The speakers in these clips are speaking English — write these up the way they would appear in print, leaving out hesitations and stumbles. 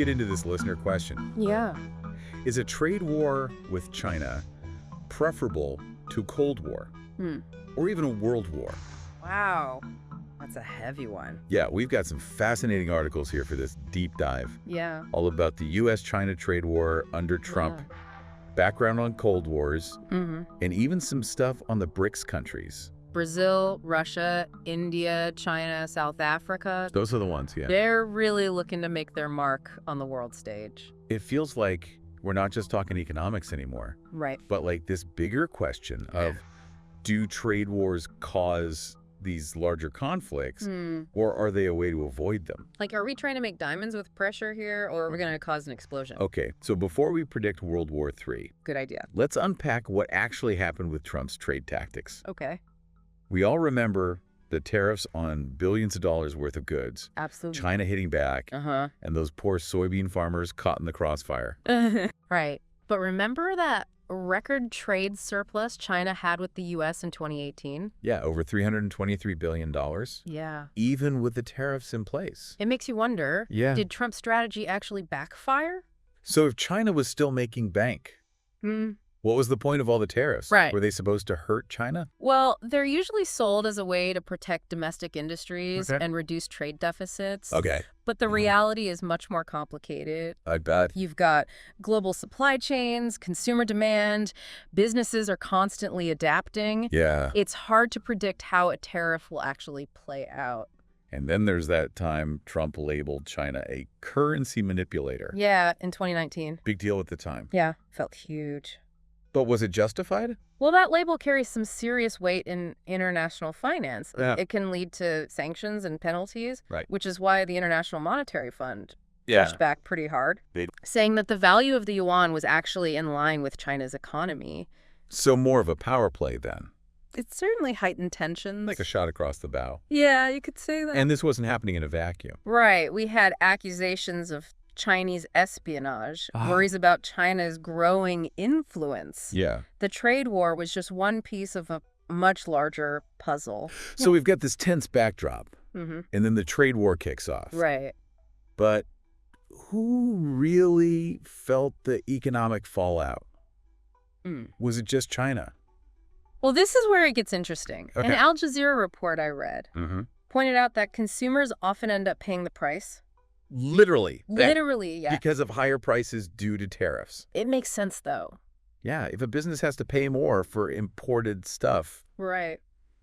get into this listener question. Yeah. Is a trade war with China preferable to Cold War? Or even a world war? Wow. That's a heavy one. Yeah, we've got some fascinating articles here for this deep dive. Yeah. All about the U.S.-China trade war under Trump, background on Cold Wars, and even some stuff on the BRICS countries. Brazil, Russia, India, China, South Africa. Those are the ones, yeah. They're really looking to make their mark on the world stage. It feels like we're not just talking economics anymore. Right. But like this bigger question of, do trade wars cause these larger conflicts, or are they a way to avoid them? Like, are we trying to make diamonds with pressure here, or are we going to cause an explosion? Okay, so before we predict World War III, Good idea. let's unpack what actually happened with Trump's trade tactics. Okay. We all remember the tariffs on billions of dollars worth of goods, Absolutely. China hitting back, and those poor soybean farmers caught in the crossfire. Right. But remember that record trade surplus China had with the U.S. in 2018? Yeah, over $323 billion. Yeah. Even with the tariffs in place. It makes you wonder, Yeah. did Trump's strategy actually backfire? So if China was still making bank, what was the point of all the tariffs? Right. Were they supposed to hurt China? Well, they're usually sold as a way to protect domestic industries and reduce trade deficits. Okay. But the reality is much more complicated. I bet. You've got global supply chains, consumer demand, businesses are constantly adapting. Yeah. It's hard to predict how a tariff will actually play out. And then there's that time Trump labeled China a currency manipulator. Yeah, in 2019. Big deal at the time. Yeah, felt huge. But was it justified? Well, that label carries some serious weight in international finance. Yeah. It can lead to sanctions and penalties, Right. which is why the International Monetary Fund pushed back pretty hard, They- saying that the value of the yuan was actually in line with China's economy. So more of a power play then. It certainly heightened tensions. Like a shot across the bow. Yeah, you could say that. And this wasn't happening in a vacuum. Right. We had accusations of Chinese espionage, worries about China's growing influence. Yeah. The trade war was just one piece of a much larger puzzle. So we've got this tense backdrop, Mm-hmm. and then the trade war kicks off. Right. But who really felt the economic fallout? Was it just China? Well, this is where it gets interesting. Okay. An Al Jazeera report I read pointed out that consumers often end up paying the price. Literally. Literally, yeah. Because of higher prices due to tariffs. It makes sense, though. Yeah, if a business has to pay more for imported stuff, Right.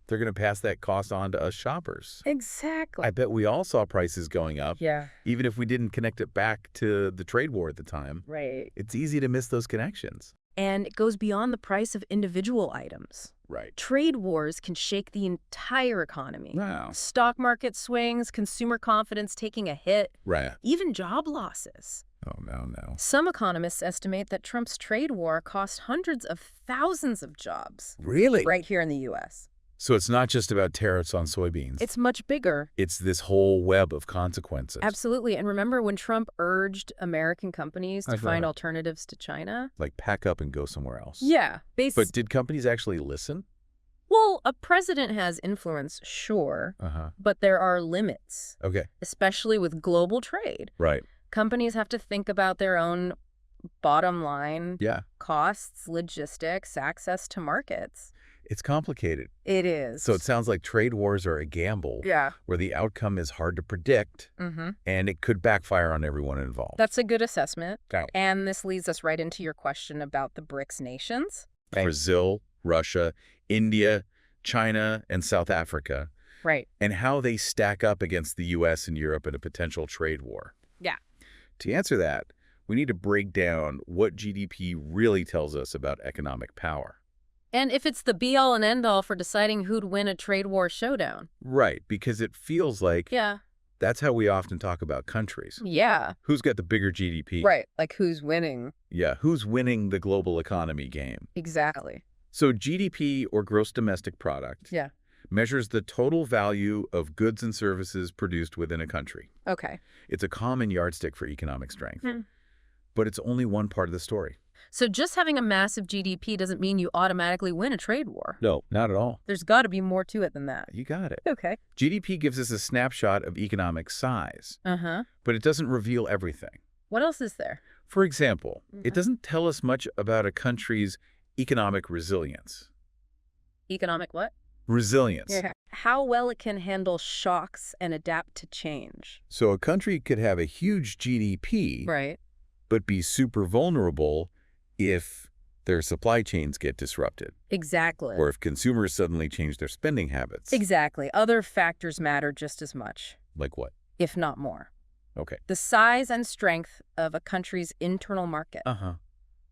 they're going to pass that cost on to us shoppers. Exactly. I bet we all saw prices going up, Yeah. even if we didn't connect it back to the trade war at the time. Right. It's easy to miss those connections. And it goes beyond the price of individual items. Right. Trade wars can shake the entire economy. Wow. Stock market swings, consumer confidence taking a hit, Right. even job losses. Oh, no. Some economists estimate that Trump's trade war cost hundreds of thousands of jobs Really? right here in the U.S. So it's not just about tariffs on soybeans. It's much bigger. It's this whole web of consequences. Absolutely. And remember when Trump urged American companies to find alternatives to China? Like pack up and go somewhere else. Yeah. But did companies actually listen? Well, a president has influence, sure, but there are limits, Okay. especially with global trade. Right. Companies have to think about their own bottom line, Yeah. costs, logistics, access to markets. It's complicated. It is. So it sounds like trade wars are a gamble. Yeah. Where the outcome is hard to predict, and it could backfire on everyone involved. That's a good assessment. Yeah. And this leads us right into your question about the BRICS nations. Brazil, Russia, India, China, and South Africa. Right. And how they stack up against the U.S. and Europe in a potential trade war. Yeah. To answer that, we need to break down what GDP really tells us about economic power. And if it's the be-all and end-all for deciding who'd win a trade war showdown. Right, because it feels like Yeah. that's how we often talk about countries. Yeah. Who's got the bigger GDP? Right. Like who's winning. Yeah, who's winning the global economy game? Exactly. So GDP, or gross domestic product, Yeah. measures the total value of goods and services produced within a country. Okay. It's a common yardstick for economic strength. But it's only one part of the story. So just having a massive GDP doesn't mean you automatically win a trade war. No, not at all. There's got to be more to it than that. You got it. Okay. GDP gives us a snapshot of economic size, Uh-huh. but it doesn't reveal everything. What else is there? For example, it doesn't tell us much about a country's economic resilience. Economic what? Resilience. Yeah. How well it can handle shocks and adapt to change. So a country could have a huge GDP, Right. but be super vulnerable if their supply chains get disrupted, Exactly. or if consumers suddenly change their spending habits. Exactly. Other factors matter just as much, Like what? if not more. Okay. The size and strength of a country's internal market,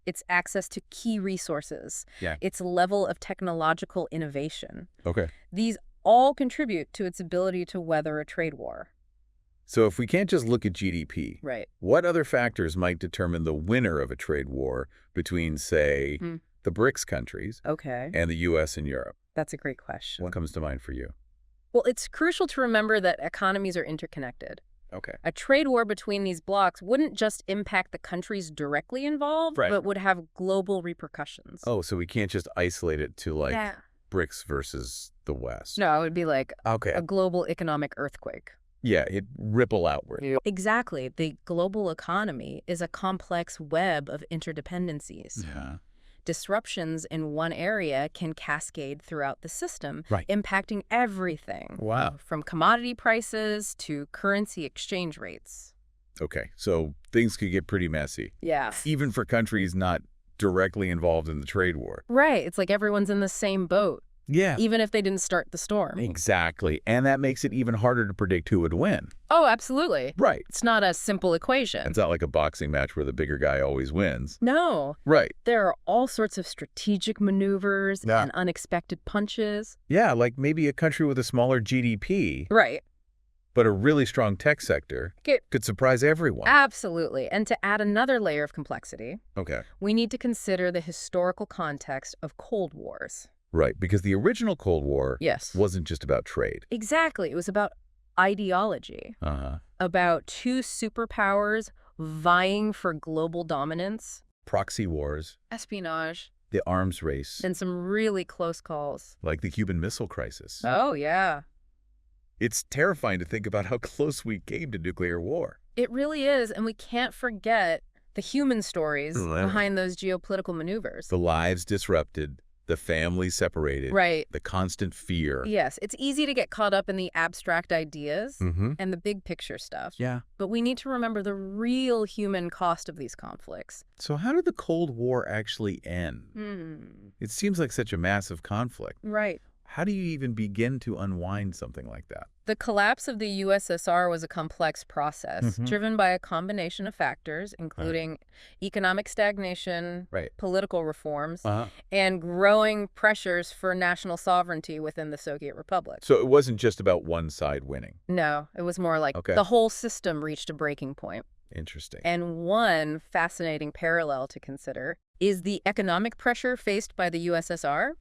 its access to key resources, Yeah. its level of technological innovation. Okay. These all contribute to its ability to weather a trade war. So if we can't just look at GDP, Right. what other factors might determine the winner of a trade war between, say, the BRICS countries Okay. and the U.S. and Europe? That's a great question. What comes to mind for you? Well, it's crucial to remember that economies are interconnected. Okay. A trade war between these blocs wouldn't just impact the countries directly involved, Right. but would have global repercussions. Oh, so we can't just isolate it to, like, Yeah. BRICS versus the West. No, it would be like Okay. a global economic earthquake. Yeah, it ripple outward. Exactly. The global economy is a complex web of interdependencies. Yeah. Disruptions in one area can cascade throughout the system, Right. impacting everything. Wow. From commodity prices to currency exchange rates. Okay, so things could get pretty messy, Yeah. even for countries not directly involved in the trade war. Right. It's like everyone's in the same boat, Yeah. even if they didn't start the storm. Exactly. And that makes it even harder to predict who would win. Oh, absolutely. Right. It's not a simple equation. It's not like a boxing match where the bigger guy always wins. No. Right. There are all sorts of strategic maneuvers Yeah. and unexpected punches. Yeah, like maybe a country with a smaller GDP, Right. but a really strong tech sector could surprise everyone. Absolutely. And to add another layer of complexity, Okay. we need to consider the historical context of Cold Wars. Right, because the original Cold War Yes. wasn't just about trade. Exactly. It was about ideology, about two superpowers vying for global dominance, Proxy wars, espionage, the arms race, and some really close calls. like the Cuban Missile Crisis. Oh, yeah. It's terrifying to think about how close we came to nuclear war. It really is, and we can't forget the human stories behind those geopolitical maneuvers. The lives disrupted, the families separated, Right. the constant fear. Yes, it's easy to get caught up in the abstract ideas Mm-hmm. and the big picture stuff. Yeah. But we need to remember the real human cost of these conflicts. So how did the Cold War actually end? It seems like such a massive conflict. Right. How do you even begin to unwind something like that? The collapse of the USSR was a complex process, driven by a combination of factors, including economic stagnation, Right. political reforms, and growing pressures for national sovereignty within the Soviet Republic. So it wasn't just about one side winning. No, it was more like Okay. the whole system reached a breaking point. Interesting. And one fascinating parallel to consider is the economic pressure faced by the USSR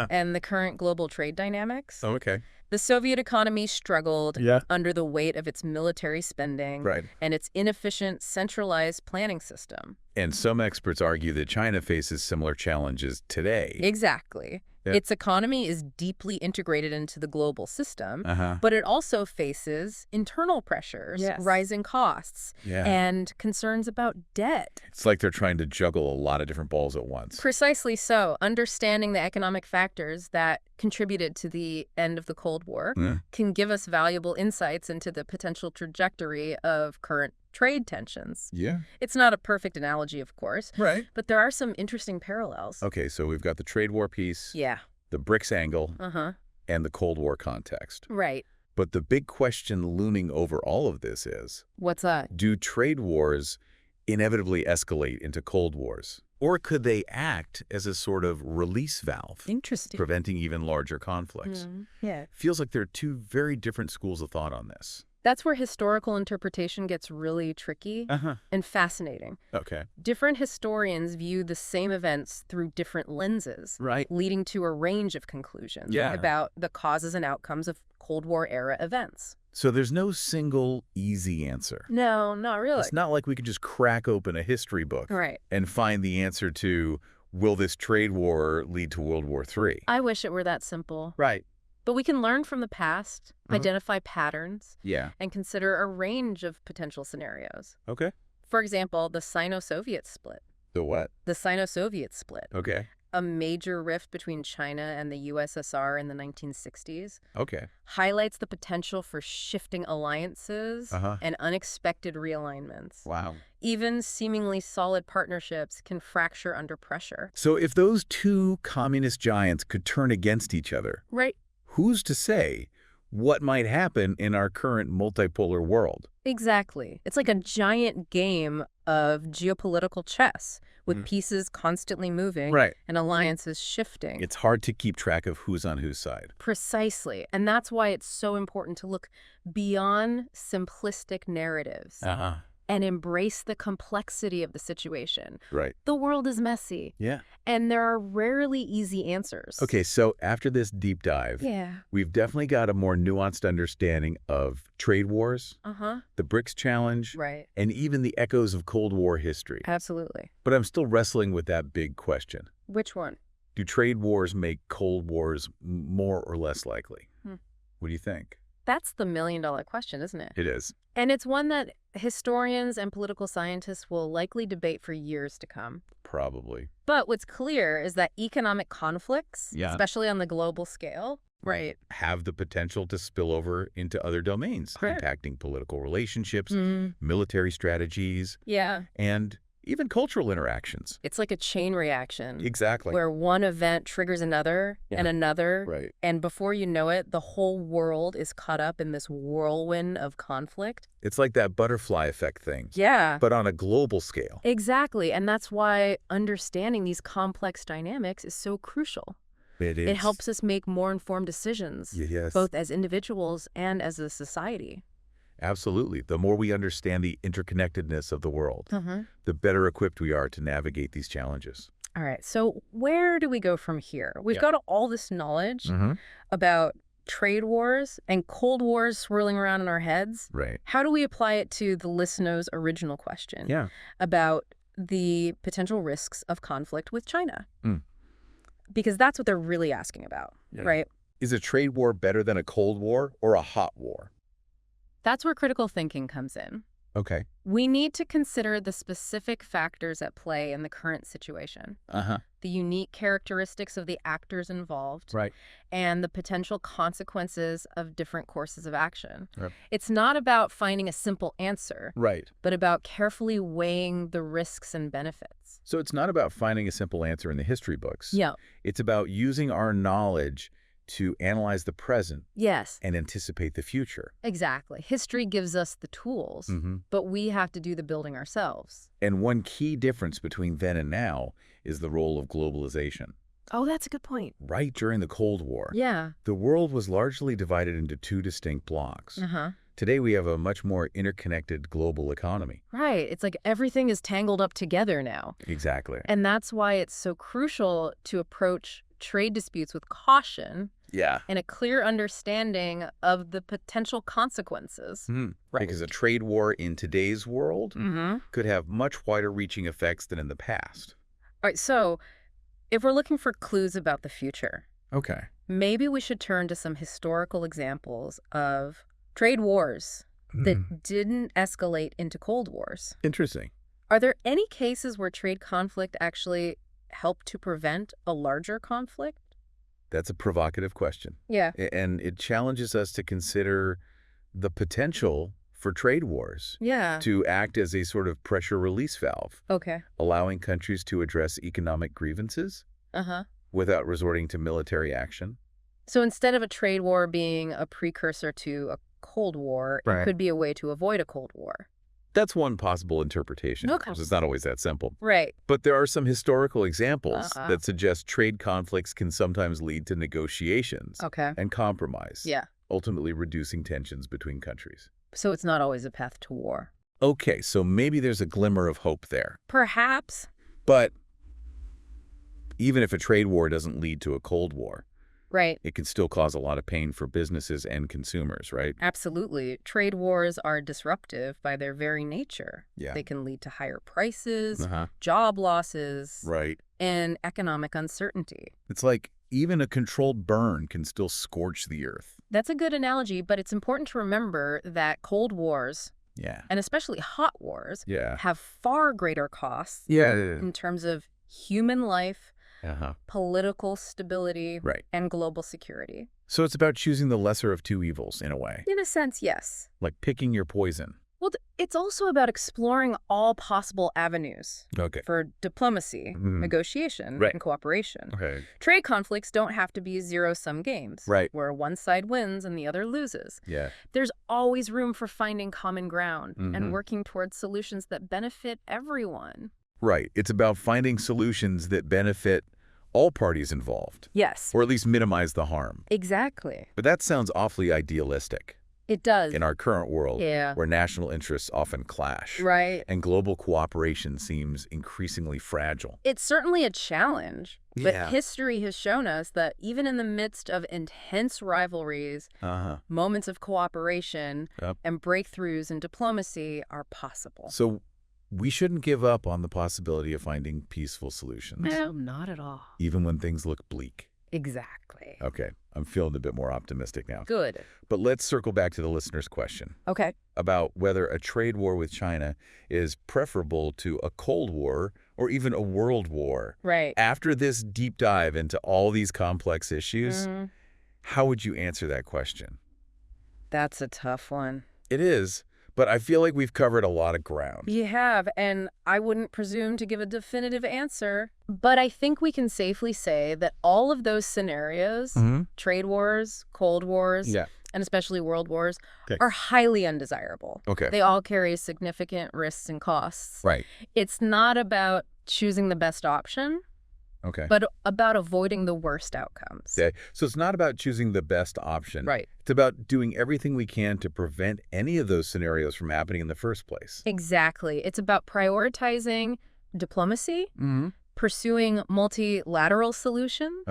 and the current global trade dynamics. Oh, okay. The Soviet economy struggled Yeah. under the weight of its military spending Right. and its inefficient centralized planning system. And some experts argue that China faces similar challenges today. Exactly. Yeah. Its economy is deeply integrated into the global system, Uh-huh. but it also faces internal pressures, Yes. rising costs, Yeah. and concerns about debt. It's like they're trying to juggle a lot of different balls at once. Precisely so. Understanding the economic factors that contributed to the end of the Cold War can give us valuable insights into the potential trajectory of current trade tensions. Yeah. It's not a perfect analogy, of course, Right. but there are some interesting parallels. Okay, so we've got the trade war piece, Yeah. the BRICS angle, Uh-huh. and the Cold War context. Right. But the big question looming over all of this is, What's that? do trade wars inevitably escalate into Cold Wars? Or could they act as a sort of release valve, Interesting. preventing even larger conflicts? Yeah. Feels like there are two very different schools of thought on this. That's where historical interpretation gets really tricky and fascinating. Okay. Different historians view the same events through different lenses, Right. leading to a range of conclusions Yeah. about the causes and outcomes of Cold War-era events. So there's no single easy answer. No, not really. It's not like we could just crack open a history book Right. and find the answer to, will this trade war lead to World War III? I wish it were that simple. Right. But we can learn from the past, identify patterns, Yeah. and consider a range of potential scenarios. Okay. For example, the Sino-Soviet split. The what? The Sino-Soviet split. Okay. A major rift between China and the USSR in the 1960s. Okay. Highlights the potential for shifting alliances and unexpected realignments. Wow. Even seemingly solid partnerships can fracture under pressure. So if those two communist giants could turn against each other, Right. who's to say what might happen in our current multipolar world? Exactly. It's like a giant game of geopolitical chess with pieces constantly moving and alliances shifting. It's hard to keep track of who's on whose side. Precisely. And that's why it's so important to look beyond simplistic narratives and embrace the complexity of the situation. Right. The world is messy. Yeah. And there are rarely easy answers. Okay, so after this deep dive, we've definitely got a more nuanced understanding of trade wars, the BRICS challenge, and even the echoes of Cold War history. Absolutely. But I'm still wrestling with that big question. Which one? Do trade wars make Cold Wars more or less likely? What do you think? That's the million-dollar question, isn't it? It is. And it's one that historians and political scientists will likely debate for years to come. Probably. But what's clear is that economic conflicts, especially on the global scale, have the potential to spill over into other domains, impacting political relationships, military strategies, and even cultural interactions. It's like a chain reaction. Exactly. Where one event triggers another and another. And before you know it, the whole world is caught up in this whirlwind of conflict. It's like that butterfly effect thing. Yeah. But on a global scale. Exactly. And that's why understanding these complex dynamics is so crucial. It is. It helps us make more informed decisions, both as individuals and as a society. Absolutely. The more we understand the interconnectedness of the world, the better equipped we are to navigate these challenges. All right. So where do we go from here? We've got all this knowledge about trade wars and Cold Wars swirling around in our heads. Right. How do we apply it to the listener's original question about the potential risks of conflict with China? Because that's what they're really asking about, right? Is a trade war better than a Cold War or a hot war? That's where critical thinking comes in. Okay. We need to consider the specific factors at play in the current situation. The unique characteristics of the actors involved. And the potential consequences of different courses of action. It's not about finding a simple answer. But about carefully weighing the risks and benefits. So it's not about finding a simple answer in the history books. It's about using our knowledge to analyze the present and anticipate the future. Exactly. History gives us the tools, but we have to do the building ourselves. And one key difference between then and now is the role of globalization. Oh, that's a good point. Right during the Cold War, the world was largely divided into two distinct blocks. Today, we have a much more interconnected global economy. Right. It's like everything is tangled up together now. Exactly. And that's why it's so crucial to approach trade disputes with caution and a clear understanding of the potential consequences. Because a trade war in today's world could have much wider reaching effects than in the past. All right, so if we're looking for clues about the future, maybe we should turn to some historical examples of trade wars that didn't escalate into Cold Wars. Interesting. Are there any cases where trade conflict actually helped to prevent a larger conflict? That's a provocative question. And it challenges us to consider the potential for trade wars to act as a sort of pressure release valve, allowing countries to address economic grievances without resorting to military action. So instead of a trade war being a precursor to a Cold War, it could be a way to avoid a Cold War. That's one possible interpretation. It's not always that simple. Right. But there are some historical examples that suggest trade conflicts can sometimes lead to negotiations and compromise, ultimately reducing tensions between countries. So it's not always a path to war. Okay, so maybe there's a glimmer of hope there. Perhaps. But even if a trade war doesn't lead to a Cold War, it can still cause a lot of pain for businesses and consumers, right? Absolutely. Trade wars are disruptive by their very nature. They can lead to higher prices, job losses, and economic uncertainty. It's like even a controlled burn can still scorch the earth. That's a good analogy, but it's important to remember that Cold Wars and especially hot wars, have far greater costs in terms of human life, political stability, and global security. So it's about choosing the lesser of two evils, in a way. In a sense, yes. Like picking your poison. Well, it's also about exploring all possible avenues for diplomacy, negotiation, and cooperation. Trade conflicts don't have to be zero-sum games, where one side wins and the other loses. There's always room for finding common ground and working towards solutions that benefit everyone. Right. It's about finding solutions that benefit all parties involved. Yes. Or at least minimize the harm. Exactly. But that sounds awfully idealistic. It does. In our current world, where national interests often clash. And global cooperation seems increasingly fragile. It's certainly a challenge. But history has shown us that even in the midst of intense rivalries, moments of cooperation and breakthroughs in diplomacy are possible. So we shouldn't give up on the possibility of finding peaceful solutions. No, not at all. Even when things look bleak. Exactly. Okay, I'm feeling a bit more optimistic now. Good. But let's circle back to the listener's question. Okay. About whether a trade war with China is preferable to a Cold War or even a world war. Right. After this deep dive into all these complex issues, how would you answer that question? That's a tough one. It is. But I feel like we've covered a lot of ground. You have, and I wouldn't presume to give a definitive answer. But I think we can safely say that all of those scenarios, trade wars, Cold Wars, and especially world wars, are highly undesirable. They all carry significant risks and costs. It's not about choosing the best option. But about avoiding the worst outcomes. So it's not about choosing the best option. It's about doing everything we can to prevent any of those scenarios from happening in the first place. Exactly. It's about prioritizing diplomacy, pursuing multilateral solutions,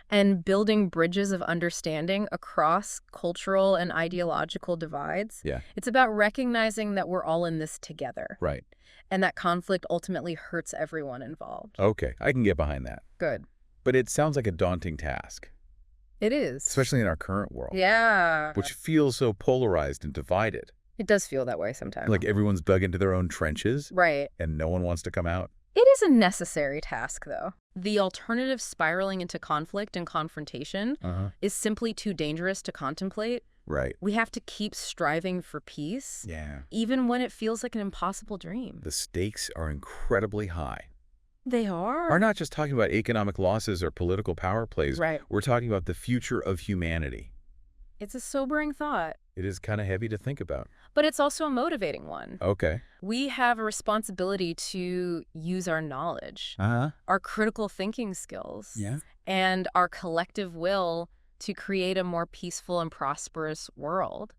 and building bridges of understanding across cultural and ideological divides. It's about recognizing that we're all in this together. And that conflict ultimately hurts everyone involved. I can get behind that. Good. But it sounds like a daunting task. It is. Especially in our current world. Which feels so polarized and divided. It does feel that way sometimes. Like everyone's dug into their own trenches. And no one wants to come out. It is a necessary task, though. The alternative spiraling into conflict and confrontation is simply too dangerous to contemplate. We have to keep striving for peace, even when it feels like an impossible dream. The stakes are incredibly high. They are? We're not just talking about economic losses or political power plays. We're talking about the future of humanity. It's a sobering thought. It is kind of heavy to think about. But it's also a motivating one. We have a responsibility to use our knowledge, our critical thinking skills, and our collective will to create a more peaceful and prosperous world.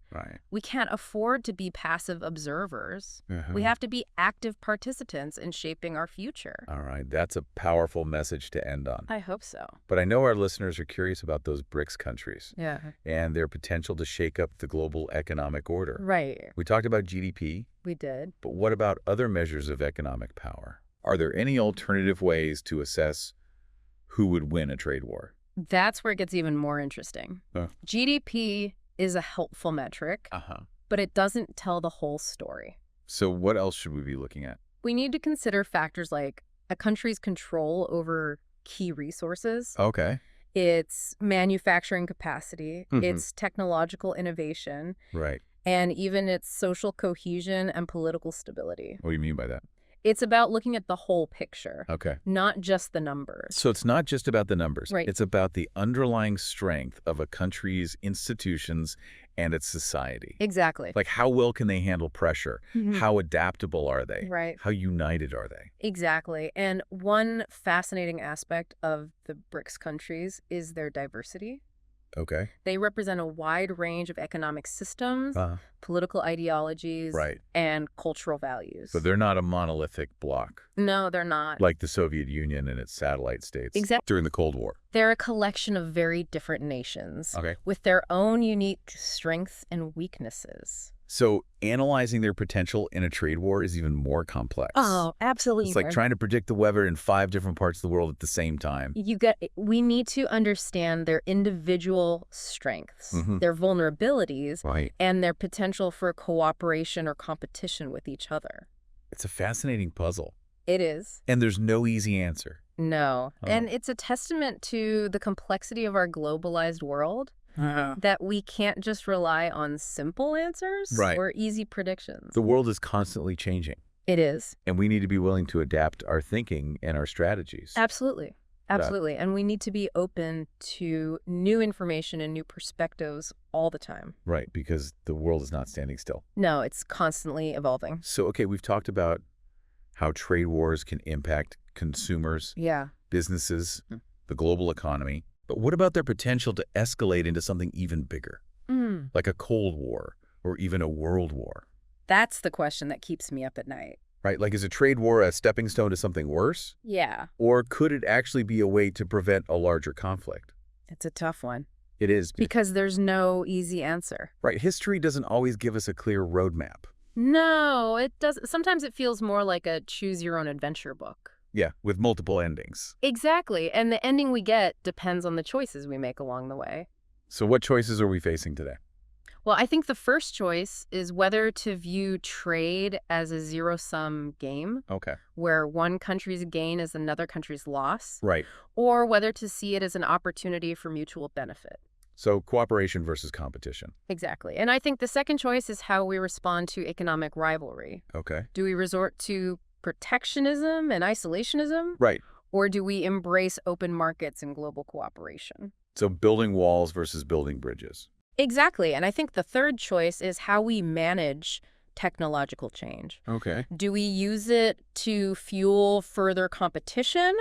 We can't afford to be passive observers. We have to be active participants in shaping our future. All right, that's a powerful message to end on. I hope so. But I know our listeners are curious about those BRICS countries. And their potential to shake up the global economic order. We talked about GDP. We did. But what about other measures of economic power? Are there any alternative ways to assess who would win a trade war? That's where it gets even more interesting. GDP is a helpful metric, but it doesn't tell the whole story. So what else should we be looking at? We need to consider factors like a country's control over key resources. Its manufacturing capacity, its technological innovation, and even its social cohesion and political stability. What do you mean by that? It's about looking at the whole picture, not just the numbers. So it's not just about the numbers. It's about the underlying strength of a country's institutions and its society. Exactly. Like how well can they handle pressure? How adaptable are they? How united are they? Exactly. And one fascinating aspect of the BRICS countries is their diversity. They represent a wide range of economic systems, political ideologies, and cultural values. But they're not a monolithic bloc. No, they're not. Like the Soviet Union and its satellite states during the Cold War. They're a collection of very different nations with their own unique strengths and weaknesses. So analyzing their potential in a trade war is even more complex. Oh, absolutely. It's like trying to predict the weather in 5 different parts of the world at the same time. We need to understand their individual strengths, their vulnerabilities, and their potential for cooperation or competition with each other. It's a fascinating puzzle. It is. And there's no easy answer. No. And it's a testament to the complexity of our globalized world. That we can't just rely on simple answers or easy predictions. The world is constantly changing. It is. And we need to be willing to adapt our thinking and our strategies. Absolutely. Absolutely. And we need to be open to new information and new perspectives all the time. Right, because the world is not standing still. No, it's constantly evolving. So, okay, we've talked about how trade wars can impact consumers, businesses, the global economy. But what about their potential to escalate into something even bigger, like a Cold War or even a World War? That's the question that keeps me up at night. Right, like is a trade war a stepping stone to something worse? Yeah. Or could it actually be a way to prevent a larger conflict? It's a tough one. It is. Because there's no easy answer. Right, history doesn't always give us a clear roadmap. No, it doesn't. Sometimes it feels more like a choose-your-own-adventure book. Yeah, with multiple endings. Exactly. And the ending we get depends on the choices we make along the way. So what choices are we facing today? Well, I think the first choice is whether to view trade as a zero-sum game. Okay. Where one country's gain is another country's loss. Right. Or whether to see it as an opportunity for mutual benefit. So cooperation versus competition. Exactly. And I think the second choice is how we respond to economic rivalry. Okay. Do we resort to protectionism and isolationism? Right. Or do we embrace open markets and global cooperation? So building walls versus building bridges. Exactly. And I think the third choice is how we manage technological change. Okay. Do we use it to fuel further competition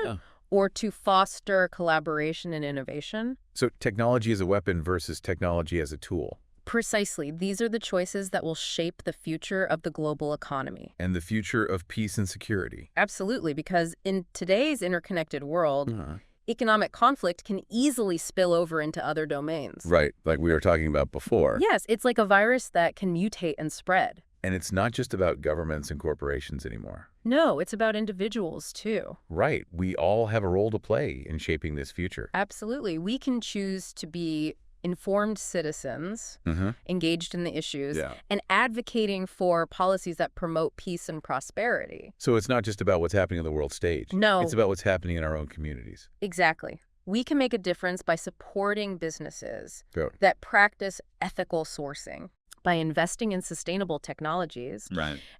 or to foster collaboration and innovation? So technology as a weapon versus technology as a tool. Precisely. These are the choices that will shape the future of the global economy. And the future of peace and security. Absolutely, because in today's interconnected world, economic conflict can easily spill over into other domains. Right, like we were talking about before. Yes, it's like a virus that can mutate and spread. And it's not just about governments and corporations anymore. No, it's about individuals, too. Right. We all have a role to play in shaping this future. Absolutely. We can choose to be informed citizens, engaged in the issues, and advocating for policies that promote peace and prosperity. So it's not just about what's happening on the world stage. No. It's about what's happening in our own communities. Exactly. We can make a difference by supporting businesses that practice ethical sourcing, by investing in sustainable technologies,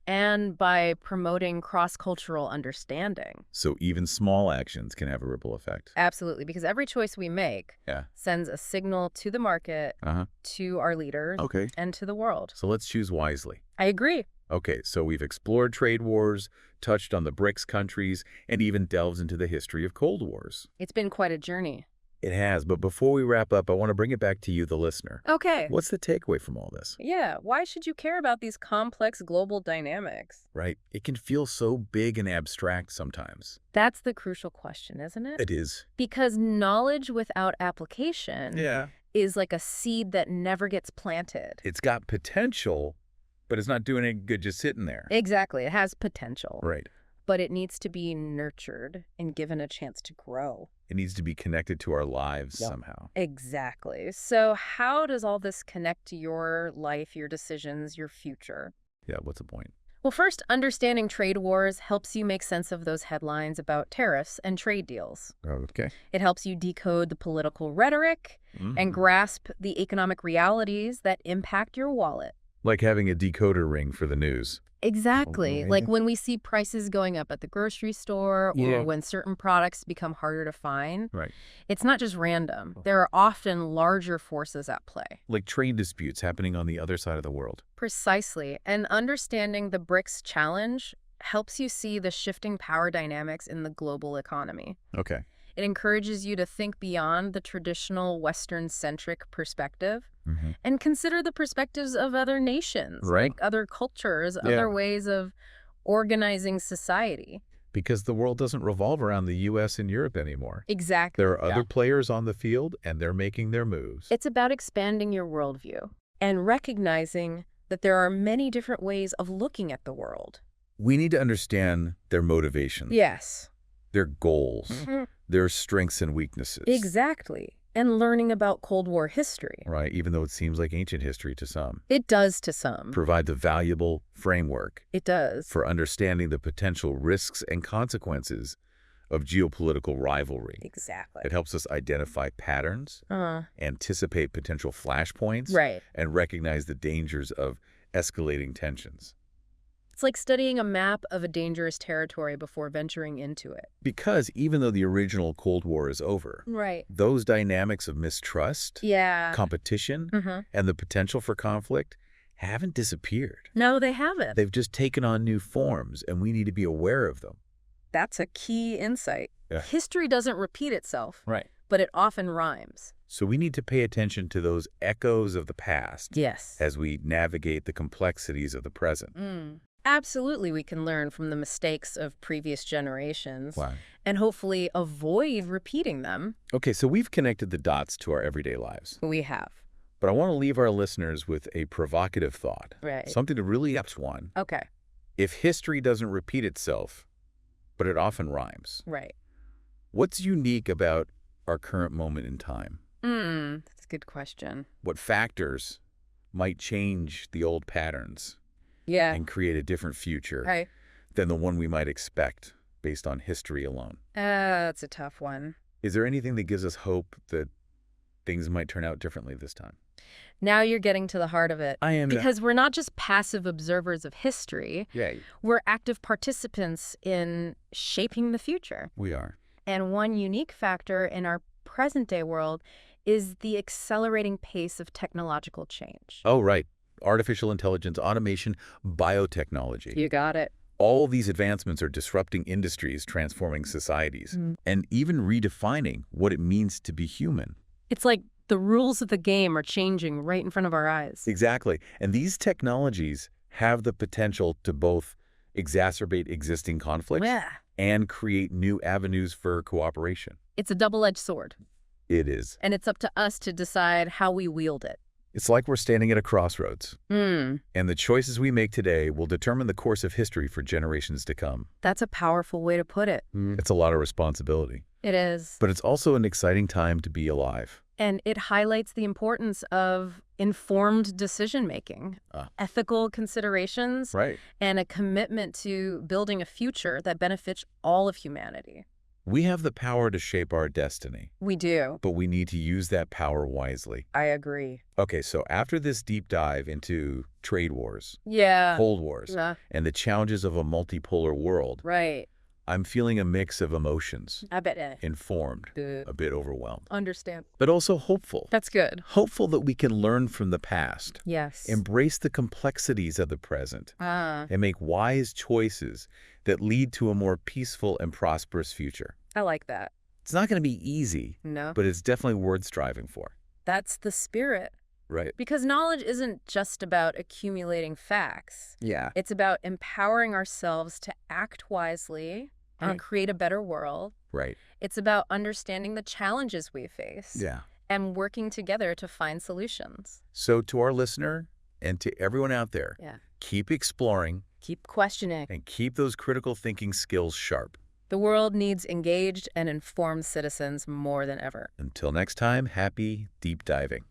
and by promoting cross-cultural understanding. So even small actions can have a ripple effect. Absolutely, because every choice we make sends a signal to the market, to our leaders, and to the world. So let's choose wisely. I agree. Okay, so we've explored trade wars, touched on the BRICS countries, and even delved into the history of Cold Wars. It's been quite a journey. It has, but before we wrap up, I want to bring it back to you, the listener. Okay. What's the takeaway from all this? Yeah, why should you care about these complex global dynamics? Right. It can feel so big and abstract sometimes. That's the crucial question, isn't it? It is. Because knowledge without application is like a seed that never gets planted. It's got potential, but it's not doing any good just sitting there. Exactly. It has potential. Right. But it needs to be nurtured and given a chance to grow. It needs to be connected to our lives somehow. Exactly. So how does all this connect to your life, your decisions, your future? Yeah, what's the point? Well, first, understanding trade wars helps you make sense of those headlines about tariffs and trade deals. Okay. It helps you decode the political rhetoric and grasp the economic realities that impact your wallet. Like having a decoder ring for the news. Exactly. Like when we see prices going up at the grocery store or when certain products become harder to find. Right. It's not just random. There are often larger forces at play. Like trade disputes happening on the other side of the world. Precisely. And understanding the BRICS challenge helps you see the shifting power dynamics in the global economy. Okay. It encourages you to think beyond the traditional Western-centric perspective and consider the perspectives of other nations, like other cultures, other ways of organizing society. Because the world doesn't revolve around the U.S. and Europe anymore. Exactly. There are other players on the field, and they're making their moves. It's about expanding your worldview and recognizing that there are many different ways of looking at the world. We need to understand their motivations. Yes. Their goals, their strengths and weaknesses. Exactly. And learning about Cold War history. Right, even though it seems like ancient history to some. It does to some. Provides a valuable framework. It does. For understanding the potential risks and consequences of geopolitical rivalry. Exactly. It helps us identify patterns, anticipate potential flashpoints, right, and recognize the dangers of escalating tensions. It's like studying a map of a dangerous territory before venturing into it. Because even though the original Cold War is over, right, those dynamics of mistrust, competition, and the potential for conflict haven't disappeared. No, they haven't. They've just taken on new forms, and we need to be aware of them. That's a key insight. Yeah. History doesn't repeat itself, right, but it often rhymes. So we need to pay attention to those echoes of the past as we navigate the complexities of the present. Absolutely, we can learn from the mistakes of previous generations Wow. and hopefully avoid repeating them. Okay, so we've connected the dots to our everyday lives. We have. But I want to leave our listeners with a provocative thought. Right. Something to really ups one. Okay. If history doesn't repeat itself, but it often rhymes. Right. What's unique about our current moment in time? That's a good question. What factors might change the old patterns? And create a different future than the one we might expect based on history alone? That's a tough one. Is there anything that gives us hope that things might turn out differently this time? Now you're getting to the heart of it. I am. Because we're not just passive observers of history. Yeah. We're active participants in shaping the future. We are. And one unique factor in our present-day world is the accelerating pace of technological change. Oh, right. Artificial intelligence, automation, biotechnology. You got it. All these advancements are disrupting industries, transforming societies, and even redefining what it means to be human. It's like the rules of the game are changing right in front of our eyes. Exactly. And these technologies have the potential to both exacerbate existing conflicts and create new avenues for cooperation. It's a double-edged sword. It is. And it's up to us to decide how we wield it. It's like we're standing at a crossroads. And the choices we make today will determine the course of history for generations to come. That's a powerful way to put it. It's a lot of responsibility. It is. But it's also an exciting time to be alive. And it highlights the importance of informed decision-making, ethical considerations, and a commitment to building a future that benefits all of humanity. We have the power to shape our destiny. We do. But we need to use that power wisely. I agree. Okay, so after this deep dive into trade wars, Cold Wars, and the challenges of a multipolar world, I'm feeling a mix of emotions. I bet. Informed, a bit overwhelmed. Understand. But also hopeful. That's good. Hopeful that we can learn from the past. Yes. Embrace the complexities of the present. And make wise choices that lead to a more peaceful and prosperous future. I like that. It's not going to be easy. No. But it's definitely worth striving for. That's the spirit. Right. Because knowledge isn't just about accumulating facts. It's about empowering ourselves to act wisely and create a better world. Right. It's about understanding the challenges we face. And working together to find solutions. So to our listener and to everyone out there, keep exploring. Keep questioning. And keep those critical thinking skills sharp. The world needs engaged and informed citizens more than ever. Until next time, happy deep diving.